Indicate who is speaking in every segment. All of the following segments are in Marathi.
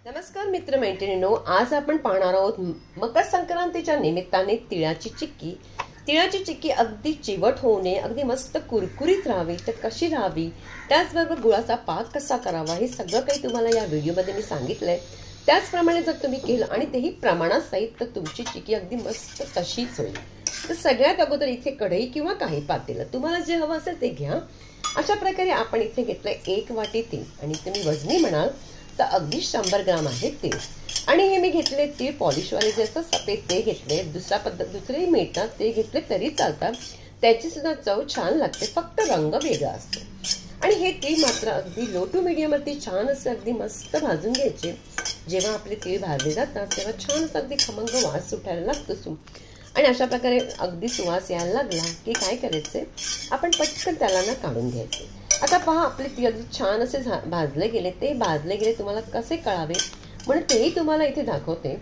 Speaker 1: नमस्कार मित्र मैत्रिणींनो, आज आपण पाहणार आहोत मकर संक्रांतीच्या निमित्ताने तिळाची चिक्की. तिळाची चिक्की अगदी चिवट होऊ नये, अगदी मस्त कुरकुरीत राहावी तर कशी राहावी, त्याचबरोबर गुळाचा पाक कसा करावा, हे सगळं काही तुम्हाला या व्हिडिओमध्ये मी सांगितलंय. त्याचप्रमाणे जर तुम्ही केलं आणि तेही प्रमाणात सहित, तर तुमची चिक्की अगदी मस्त तशीच होईल. तर सगळ्यात अगोदर इथे कढई किंवा काही पातेलं तुम्हाला जे हवं असेल ते घ्या. अशा प्रकारे आपण इथे घेतलंय 1 वाटी तीळ, आणि तुम्ही वजनी म्हणाल तर अगदी 100 ग्राम आहे तीळ. आणि हे मी घेतले तीळ पॉलिशवाले जे असतात सफेद ते घेतले. दुसरेही मिळतात ते घेतले तरी चालतात, त्याची सुद्धा चव छान लागते, फक्त रंग वेगळा असतो. आणि हे तीळ मात्र अगदी लो टू मीडियम वरती छान असं अगदी मस्त भाजून घ्यायचे. जेव्हा आपले तीळ भाजले जातात तेव्हा छान असं अगदी खमंग वास सुटायला लागतो. आणि अशा प्रकारे अगदी सुवास यायला लागला की काय करायचे, आपण पटकन त्याला ना काढून घ्यायचे. आता पहा, आपले तीळ अगदी छान असे भाजले गेले. ते भाजले गेले तुम्हाला कसे कळावे म्हणून तेही तुम्हाला इथे दाखवते.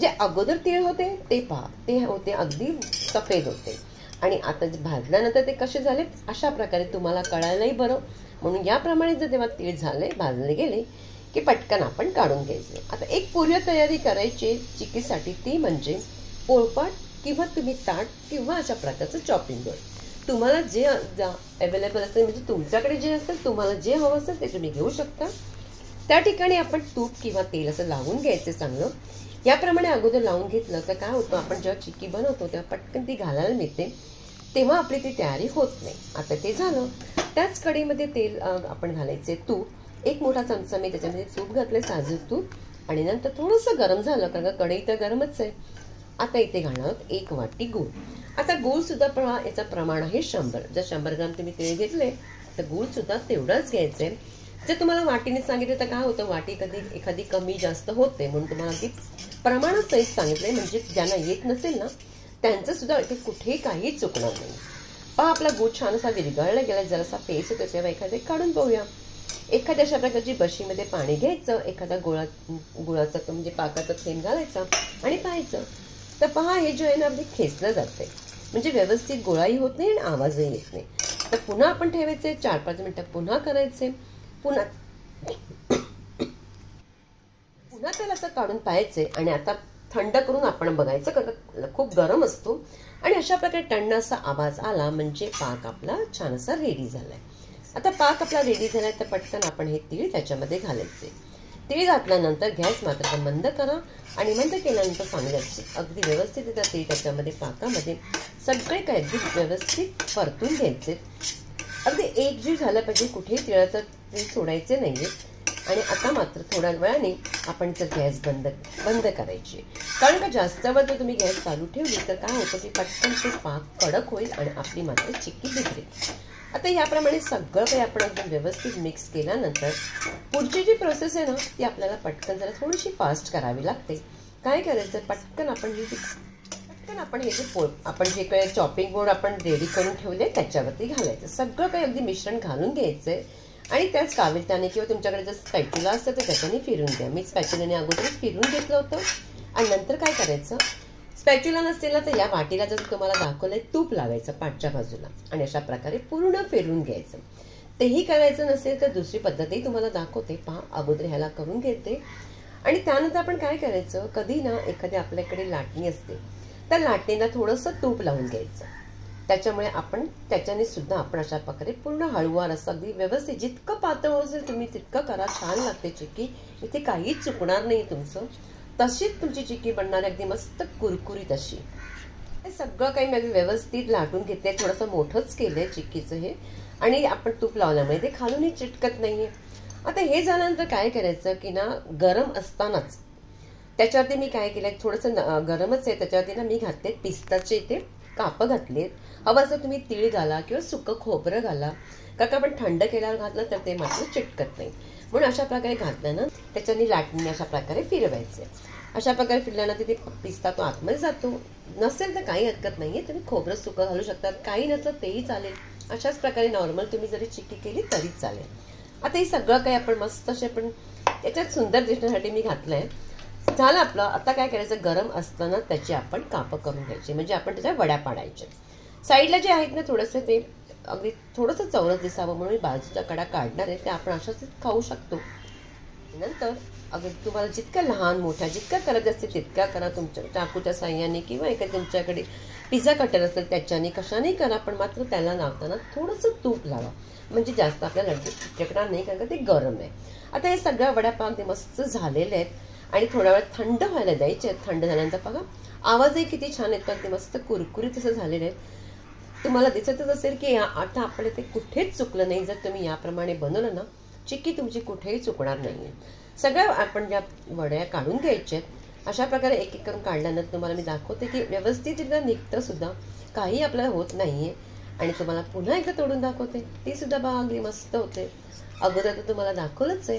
Speaker 1: जे अगोदर तीळ होते ते पहा, ते होते अगदी सफेद होते, आणि आता भाजल्यानंतर ते कसे झाले अशा प्रकारे तुम्हाला कळायलाही बरं. म्हणून याप्रमाणे जर तेव्हा तीळ झाले भाजले गेले की पटकन आपण काढून घ्यायचे. आता एक पूर्व तयारी करायची चिक्कीसाठी, ती म्हणजे पोळपाट किंवा तुम्ही ताट किंवा अशा प्रकारचं चॉपिंग बोर्ड. तुम्हाला जे अवेलेबल असेल, म्हणजे तुमच्याकडे जे असेल, तुम्हाला जे हवं असेल ते तुम्ही घेऊ शकता. त्या ठिकाणी आपण तूप किंवा तेल असं लावून घ्यायचं चांगलं. याप्रमाणे अगोदर लावून घेतलं तर काय होतं, आपण जेव्हा चिक्की बनवतो तेव्हा पटकन ती घालायला मिळते, तेव्हा आपली ती तयारी होत नाही. आता ते झालं. त्याच कढईमध्ये तेल आपण घालायचे तूप. 1 मोठा चमचा मी त्याच्यामध्ये तूप घातले, साजूक तूप. आणि नंतर थोडंसं गरम झालं, कारण कढई तर गरमच आहे. आता इथे घालणार 1 वाटी गूळ. आता गूळ सुद्धा पहा, याचं प्रमाण आहे 100. जर 100 ग्राम तुम्ही तीळ घेतले तर गूळ सुद्धा तेवढंच घ्यायचंय. जर तुम्हाला वाटीने सांगितलं तर काय होतं, वाटी कधी एखादी कमी जास्त होते, म्हणून तुम्हाला ती प्रमाणात सहित सांगितलंय, म्हणजे ज्यांना येत नसेल ना त्यांचं सुद्धा इथे कुठेही काही चुकणार नाही. पहा, आपला गूळ छान असा विरघळला गेला, जरासा पेस्ट होतो तेव्हा एखादे काढून पाहूया. एखाद्या अशा प्रकारची बशीमध्ये पाणी घ्यायचं, एखादा गुळाचा म्हणजे पाकाचा थेंब घालायचा आणि पाहायचं. तर पहा, हे जे आहे ना अगदी खेचलं जाते, म्हणजे व्यवस्थित गोळाही होत नाही आणि आवाजही येत नाही. तर पुन्हा आपण ठेवायचे 4-5 मिनिटं, पुन्हा करायचे, पुन्हा त्याला असं काढून पाहायचे. आणि आता थंड करून आपण बघायचं, कारण खूप गरम असतो. आणि अशा प्रकारे थंड असा आवाज आला म्हणजे पाक आपला छान असा रेडी झालाय. आता पाक आपला रेडी झालाय तर पटकन आपण हे तीळ त्याच्यामध्ये घालायचे. तीळ घातल्यानंतर गॅस मात्र मंद करा, आणि मंद केल्यानंतर सांगायचे अगदी व्यवस्थित येतात तीळ त्याच्यामध्ये पाकामध्ये सगळे काही अगदी व्यवस्थित परतून घ्यायचे. अगदी एकजीव झालं पाहिजे, कुठेही तिळाचं तीळ सोडायचे नाहीये. आणि आता मात्र थोड्या वेळाने आपण जर गॅस बंद करायची, कारण का जास्त वेळ जर तुम्ही गॅस चालू ठेवली तर काय होतं की पटकन ते पाक कडक होईल आणि आपली मात्र चिक्की बिघडेल. आता याप्रमाणे सगळं काही आपण अगदी व्यवस्थित मिक्स केल्यानंतर पुढची जी प्रोसेस आहे ना ती आपल्याला पटकन जरा थोडीशी फास्ट करावी लागते. काय करायचं, पटकन आपण हे जे आपण जे काही चॉपिंग बोर्ड आपण रेडी करून ठेवले त्याच्यावरती घालायचं. सगळं काही अगदी मिश्रण घालून घ्यायचंय आणि त्याच काविलताने किंवा तुमच्याकडे जर स्पॅच्युला असतं तर त्याच्याने फिरून घ्या. मी स्पॅच्युलाने अगोदरच फिरून घेतलं होतं. आणि नंतर काय करायचं, स्पॅच्युला नसतील ना तर या वाटीला जर तुम्हाला दाखवलंय तूप लावायचं पाठच्या बाजूला आणि अशा प्रकारे पूर्ण फिरून घ्यायचं. तेही करायचं नसेल तर दुसरी पद्धतही तुम्हाला दाखवते. पहा, अगोदर ह्याला करून घेते. आणि त्यानंतर आपण काय करायचं, कधी ना एखादी आपल्याकडे लाटणी असते, त्या लाटणीला थोडंसं तूप लावून घ्यायचं. त्याच्याने सुद्धा आपण अशा प्रकारे पूर्ण हळूवार असं अगदी व्यवस्थित, जितकं पातळ असेल तुम्ही तितकं करा, छान लागते चिक्की. इथे काहीच चुकणार नाही तुमचं. तशीच तुमची चिक्की बनणार, अगदी मस्त कुरकुरीत अशी. हे सगळं काही मी व्यवस्थित लाटून घेते. थोडंसं मोठंच केलंय चिक्कीचं हे, आणि आपण तूप लावल्यामुळे ते खालूनही चिटकत नाहीये. आता हे झाल्यानंतर काय करायचं की ना, गरम असतानाच त्याच्यावरती मी काय केलंय, थोडंसं गरमच आहे त्याच्यावरती ना मी घातले पिस्ताचे इथे कापं घातलेत. हवं असं तुम्ही तीळ घाला किंवा सुकं खोबरं घाला, कारण आपण थंड केल्यावर घातलं तर ते मात्र चिटकत नाही. म्हणून अशा प्रकारे घातल्यानं त्याच्यानी लाटणी अशा प्रकारे फिरवायचे. अशा प्रकारे फिरल्यानं तिथे पिस्ता तो आतमध्ये जातो. नसेल तर काही हरकत नाहीये, तुम्ही खोबरं सुकं घालू शकतात, काही नसलं तेही चालेल. अशाच प्रकारे नॉर्मल तुम्ही जरी चिक्की केली तरीच चालेल. आता हे सगळं काही आपण मस्त असे पण त्याच्यात सुंदर दिसण्यासाठी मी घातलंय. झालं आपलं. आता काय करायचं, गरम असताना त्याची आपण कापं करून घ्यायची, म्हणजे आपण त्याच्या वड्या पाडायच्या. साईडला जे आहेत ना थोडंसं ते अगदी थोडंसं चौरस दिसावं म्हणून मी बाजूच्या कडा काढणार आहे, ते आपण अशाच खाऊ शकतो. नंतर अगदी तुम्हाला जितकं लहान मोठ्या जितका करायचं असते तितका करा, तुमच्या चाकूच्या साह्याने किंवा एखादी तुमच्याकडे पिझ्झा कटर असेल त्याच्याने कशाने करा, पण मात्र त्याला लावताना थोडंसं तूप लावा, म्हणजे जास्त आपल्या लड्डू चिकटणार नाही, कारण का ते गरम आहे. आता हे सगळ्या वड्यापाव अगदी मस्त झालेले आहेत आणि थोड्या वेळ थंड व्हायला द्यायचे आहेत. थंड झाल्यानंतर बघा आवाजही किती छान येतो, अगदी मस्त कुरकुरीत असं झालेले आहेत. तुम्हाला दिसतच असेल की आता आपलं ते कुठेच चुकलं नाही. जर तुम्ही याप्रमाणे बनवलं ना, चिक्की तुमची कुठेही चुकणार नाही. सगळ्या आपण ज्या वड्या काढून घ्यायच्या आहेत अशा प्रकारे एक एक करून काढल्यानंतर तुम्हाला मी दाखवते की व्यवस्थितरित्या निघतं सुद्धा, काही आपल्याला होत नाहीये. आणि तुम्हाला पुन्हा एकदा तोडून दाखवते, ती सुद्धा बघा अगदी मस्त होते. अगोदर तर तुम्हाला दाखवलंच आहे.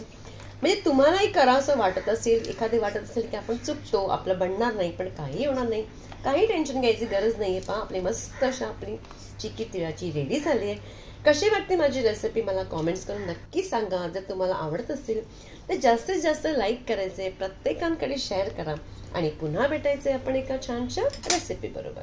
Speaker 1: म्हणजे तुम्हालाही करावंसं वाटत असेल, एखादी वाटत असेल की आपण चुकतो, आपलं बनणार नाही, पण काही होणार नाही, काही टेन्शन घ्यायची गरज नाहीये. पहा आपली मस्त अशा आपली चिक्की तिळाची रेडी झाली आहे. कशी वाटते माझी रेसिपी मला कॉमेंट्स करून नक्की सांगा. जर तुम्हाला आवडत असेल तर जास्तीत जास्त लाईक करायचे, प्रत्येकांकडे शेअर करा आणि पुन्हा भेटायचे आपण एका छानशा रेसिपी बरोबर.